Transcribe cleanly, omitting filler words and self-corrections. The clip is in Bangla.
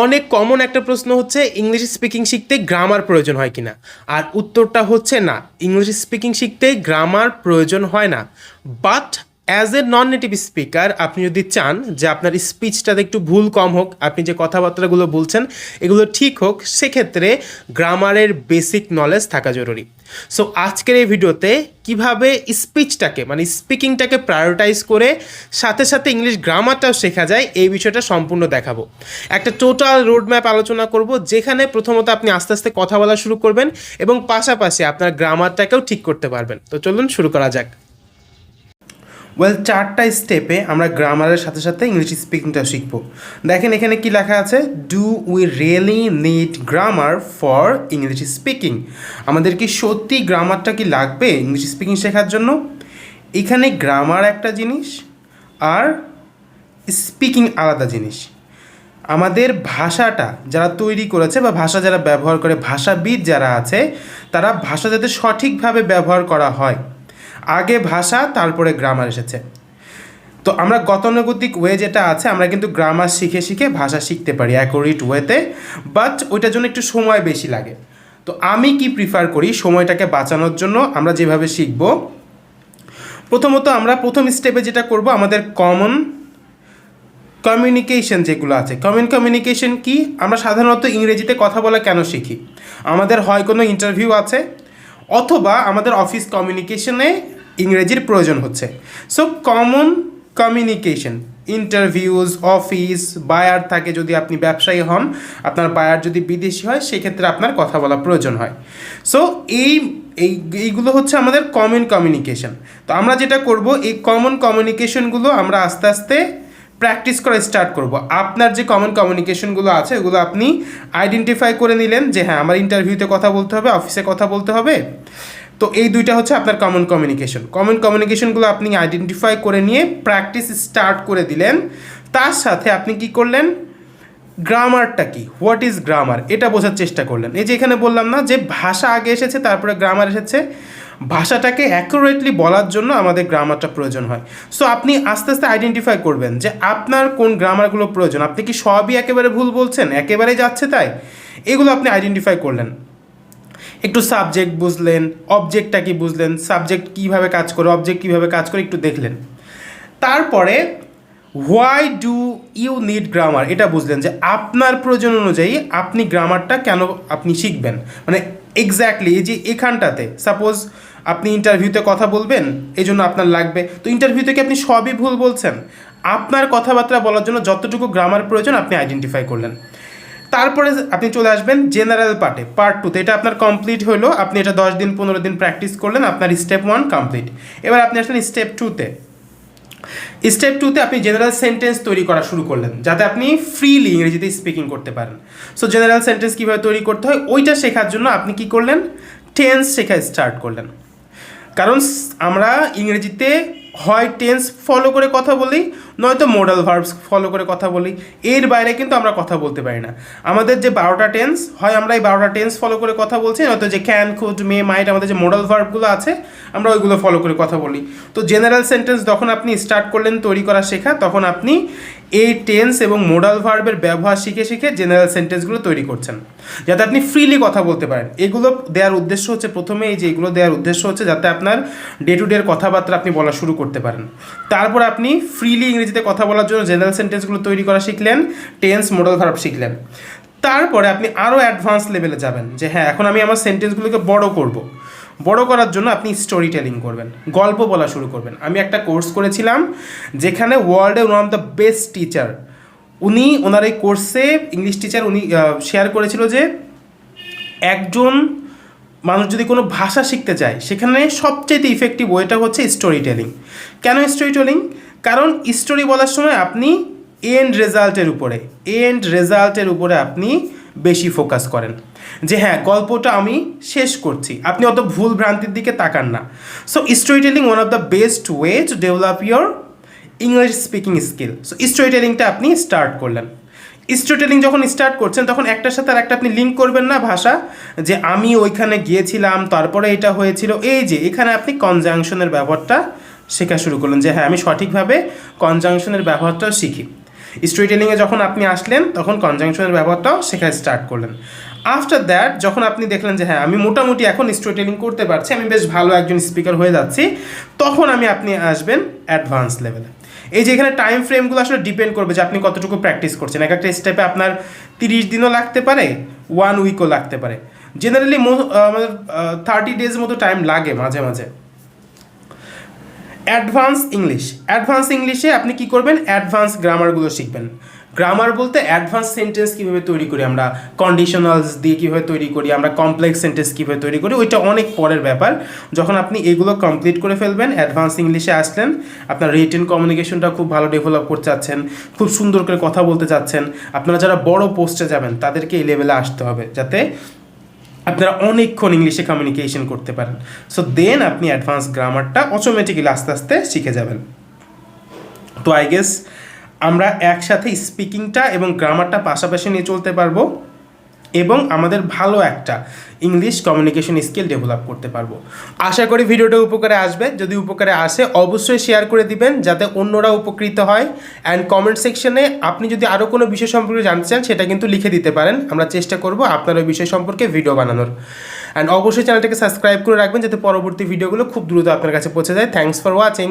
অনেক কমন একটা প্রশ্ন হচ্ছে ইংলিশ স্পিকিং শিখতে গ্রামার প্রয়োজন হয় কিনা, আর উত্তরটা হচ্ছে না, ইংলিশ স্পিকিং শিখতে গ্রামার প্রয়োজন হয় না। But as a non native speaker আপনি যদি চান যে আপনার স্পিচটাতে একটু ভুল কম হোক, আপনি যে কথাবার্তাগুলো বলছেন এগুলো ঠিক হোক, সেক্ষেত্রে গ্রামারের বেসিক নলেজ থাকা জরুরি। সো আজকের এই ভিডিওতে কিভাবে স্পিচটাকে মানে স্পিকিংটাকে প্রায়োরিটাইজ করে সাথে সাথে ইংলিশ গ্রামারটাও শেখা যায় এই বিষয়টা সম্পূর্ণ দেখাবো। একটা টোটাল রোডম্যাপ আলোচনা করব, যেখানে প্রথমত আপনি আস্তে আস্তে কথা বলা শুরু করবেন এবং পাশাপাশি আপনার গ্রামারটাকেও ঠিক করতে পারবেন। তো চলুন শুরু করা যাক। চারটা স্টেপে আমরা গ্রামারের সাথে সাথে ইংলিশ স্পিকিংটা শিখব। দেখেন এখানে কি লেখা আছে, do we really need grammar for English speaking. আমাদের কি সত্যি গ্রামারটা কি লাগবে ইংলিশ স্পিকিং শেখার জন্য? এখানে গ্রামার একটা জিনিস আর স্পিকিং আলাদা জিনিস। আমাদের ভাষাটা যারা তৈরি করেছে বা ভাষা যারা ব্যবহার করে, ভাষাবিদ যারা আছে, তারা ভাষা যাতে সঠিকভাবে ব্যবহার করা হয়, আগে ভাষা তারপরে গ্রামার এসেছে। তো আমরা গতানুগতিক ওয়ে যেটা আছে, আমরা কিন্তু গ্রামার শিখে শিখে ভাষা শিখতে পারি অ্যাকুরেট ওয়েতে, বাট ওইটার জন্য একটু সময় বেশি লাগে। তো আমি কি প্রিফার করি, সময়টাকে বাঁচানোর জন্য আমরা যেভাবে শিখব, প্রথমত আমরা প্রথম স্টেপে যেটা করব, আমাদের কমন কমিউনিকেশন যেগুলো আছে। কমন কমিউনিকেশন কি? আমরা সাধারণত ইংরেজিতে কথা বলা কেন শিখি? আমাদের হয় কোনো ইন্টারভিউ আছে, অথবা আমাদের অফিস কমিউনিকেশনে ইংরেজির প্রয়োজন হচ্ছে। So common communication, interviews, office, buyer থাকে, যদি আপনি ব্যবসায়ী হন, আপনার বায়ার যদি বিদেশি হয়, সেক্ষেত্রে আপনার কথা বলা প্রয়োজন হয়। সো এইগুলো হচ্ছে আমাদের কমন কমিউনিকেশন। তো আমরা যেটা করব, এই কমন কমিউনিকেশনগুলো আমরা আস্তে আস্তে প্র্যাকটিস করা স্টার্ট করব। আপনার যে কমন কমিউনিকেশনগুলো আছে ওগুলো আপনি আইডেন্টিফাই করে নিলেন যে হ্যাঁ, আমার ইন্টারভিউতে কথা বলতে হবে, অফিসে কথা বলতে হবে। তো এই দুইটা হচ্ছে আপনার কমন কমিউনিকেশন। কমন কমিউনিকেশনগুলো আপনি আইডেন্টিফাই করে নিয়ে প্র্যাকটিস স্টার্ট করে দিলেন। তার সাথে আপনি কি করলেন, গ্রামারটা কি, হোয়াট ইজ গ্রামার, এটা বোঝার চেষ্টা করলেন। এই যে এখানে বললাম না যে ভাষা আগে এসেছে তারপরে গ্রামার এসেছে, ভাষাটাকে অ্যাকুরেটলি বলার জন্য আমাদের গ্রামারটা প্রয়োজন হয়। সো আপনি আস্তে আস্তে আইডেন্টিফাই করবেন যে আপনার কোন গ্রামারগুলো প্রয়োজন। আপনি কি সবই একেবারে ভুল বলছেন, একেবারে যাচ্ছে তাই, এগুলো আপনি আইডেন্টিফাই করলেন। একটু সাবজেক্ট বুঝলেন, অবজেক্টটা কি বুঝলেন, সাবজেক্ট কীভাবে কাজ করে, অবজেক্ট কীভাবে কাজ করে একটু দেখলেন। তারপরে why do you need grammar, এটা বুঝলেন যে আপনার প্রয়োজন অনুযায়ী আপনি গ্রামারটা কেন আপনি শিখবেন। মানে এক্স্যাক্টলি এই যে এখানটাতে সাপোজ আপনি ইন্টারভিউতে কথা বলবেন, এই জন্য আপনার লাগবে, তো ইন্টারভিউতে কি আপনি সবই ভুল বলছেন? আপনার কথাবার্তা বলার জন্য যতটুকু গ্রামার প্রয়োজন আপনি আইডেন্টিফাই করলেন। তারপরে আপনি চলে আসবেন জেনারেল পার্টে, পার্ট 2তে। এটা আপনার কমপ্লিট হলো, আপনি এটা 10 দিন 15 দিন প্র্যাকটিস করলেন, আপনার স্টেপ 1 কমপ্লিট। এবার আপনি আসলেন স্টেপ 2তে। স্টেপ 2তে আপনি জেনারেল সেন্টেন্স তৈরি করা শুরু করলেন, যাতে আপনি ফ্রিলি ইংরেজিতে স্পিকিং করতে পারেন। সো জেনারেল সেন্টেন্স কীভাবে তৈরি করতে হয় ওইটা শেখার জন্য আপনি কি করলেন, টেন্স শেখা স্টার্ট করলেন। কারণ আমরা ইংরেজিতে হয় টেন্স ফলো করে কথা বলি, নয়তো মোডাল ভার্বস ফলো করে কথা বলি। এর বাইরে কিন্তু আমরা কথা বলতে পারি না। আমাদের যে 12টা টেন্স, হয় আমরা এই 12টা টেন্স ফলো করে কথা বলছি, নয়তো যে ক্যান, কুড, মে, মাইট, আমাদের যে মোডাল ভার্বগুলো আছে আমরা ওইগুলো ফলো করে কথা বলি। তো জেনারেল সেন্টেন্স যখন আপনি স্টার্ট করলেন তৈরি করা শেখা, তখন আপনি এই টেন্স এবং মোডাল ভার্বের ব্যবহার শিখে শিখে জেনারেল সেন্টেন্সগুলো তৈরি করছেন, যাতে আপনি ফ্রিলি কথা বলতে পারেন। এগুলো দেওয়ার উদ্দেশ্য হচ্ছে, প্রথমে এই যে এগুলো দেওয়ার উদ্দেশ্য হচ্ছে যাতে আপনার ডে টু ডে কথাবার্তা আপনি বলা শুরু করতে পারেন। তারপর আপনি ফ্রিলি ইংরেজিতে কথা বলার জন্য জেনারেল সেন্টেন্সগুলো তৈরি করা শিখলেন, টেন্স, মোডাল ভার্ব শিখলেন। তারপরে আপনি আরও অ্যাডভান্স লেভেলে যাবেন যে হ্যাঁ, এখন আমি আমার সেন্টেন্সগুলোকে বড় করব। বড় করার জন্য আপনি স্টোরি টেলিং করবেন, গল্প বলা শুরু করবেন। আমি একটা কোর্স করেছিলাম যেখানে ওয়ার্ল্ডে one of the best teacher, ওনার এই কোর্সে ইংলিশ টিচার, উনি শেয়ার করেছিল যে একজন মানুষ যদি কোনো ভাষা শিখতে চায়, সেখানে সবচেয়ে ইফেক্টিভ ওয়েটা হচ্ছে স্টোরি টেলিং। কেন স্টোরি টেলিং? কারণ স্টোরি বলার সময় আপনি এন্ড রেজাল্টের উপরে আপনি বেশি ফোকাস করেন যে হ্যাঁ, গল্পটা আমি শেষ করছি, আপনি অত ভুল ভ্রান্তির দিকে তাকান না। So story telling one of the best way to develop your English speaking skill. So story টেলিংটা আপনি স্টার্ট করলেন। স্টোরি টেলিং যখন স্টার্ট করছেন তখন একটার সাথে আর একটা আপনি লিঙ্ক করবেন না ভাষা, যে আমি ওইখানে গিয়েছিলাম তারপরে এটা হয়েছিল। এই যে এখানে আপনি কনজাংশনের ব্যবহারটা শেখা শুরু করলেন, যে হ্যাঁ, আমি সঠিকভাবে কনজাংশনের ব্যবহারটাও শিখি। স্টোরি টেলিংয়ে যখন আপনি আসলেন তখন কনজাংশনের ব্যবহারটাও শেখা স্টার্ট করলেন। আফটার দ্যাট যখন আপনি দেখলেন যে হ্যাঁ আমি মোটামুটি এখন স্টোরি টেলিং করতে পারছি, আমি বেশ ভালো একজন স্পিকার হয়ে যাচ্ছি, তখন আপনি আসবেন অ্যাডভান্স লেভেলে। এই যে এখানে টাইম ফ্রেমগুলো আসলে ডিপেন্ড করবে যে আপনি কতটুকু প্র্যাকটিস করছেন। এক একটা স্টেপে আপনার 30 দিনও লাগতে পারে, 1 উইকও লাগতে পারে। জেনারেলি আমাদের 30 ডেজ মতো টাইম লাগে মাঝে মাঝে। অ্যাডভান্স ইংলিশে আপনি কি করবেন, অ্যাডভান্স গ্রামারগুলো শিখবেন। গ্রামার বলতে অ্যাডভান্স সেন্টেন্স কীভাবে তৈরি করি আমরা, কন্ডিশনালস দিয়ে কীভাবে তৈরি করি আমরা, কমপ্লেক্স সেন্টেন্স কীভাবে তৈরি করি, ওইটা অনেক পরের ব্যাপার। যখন আপনি এগুলো কমপ্লিট করে ফেলবেন, অ্যাডভান্স ইংলিশে আসলেন, আপনার রিটেন কমিউনিকেশনটা খুব ভালো ডেভেলপ করতে চাচ্ছেন, খুব সুন্দর করে কথা বলতে চাচ্ছেন, আপনারা যারা বড় পোস্টে যাবেন তাদেরকে এই লেভেলে আসতে হবে যাতে আপনারা অনেকক্ষণ ইংলিশে কমিউনিকেশন করতে পারেন। সো দেন আপনি অ্যাডভান্স গ্রামারটা অটোমেটিক্যালি আস্তে আস্তে শিখে যাবেন। তো আই গেস আমরা একসাথে স্পিকিংটা এবং গ্রামারটা পাশাপাশি নিয়ে চলতে পারবো এবং আমাদের ভালো একটা ইংলিশ কমিউনিকেশন স্কিল ডেভেলপ করতে পারবো। আশা করি ভিডিওটা উপকারে আসবে। যদি উপকারে আসে অবশ্যই শেয়ার করে দিবেন যাতে অন্যরা উপকৃত হয়। অ্যান্ড কমেন্ট সেকশনে আপনি যদি আরও কোনো বিষয় সম্পর্কে জানতে চান সেটা কিন্তু লিখে দিতে পারেন, আমরা চেষ্টা করব আপনার ওই বিষয় সম্পর্কে ভিডিও বানানোর। অ্যান্ড অবশ্যই চ্যানেলটাকে সাবস্ক্রাইব করে রাখবেন যাতে পরবর্তী ভিডিওগুলো খুব দ্রুত আপনার কাছে পৌঁছে যায়। Thanks for watching.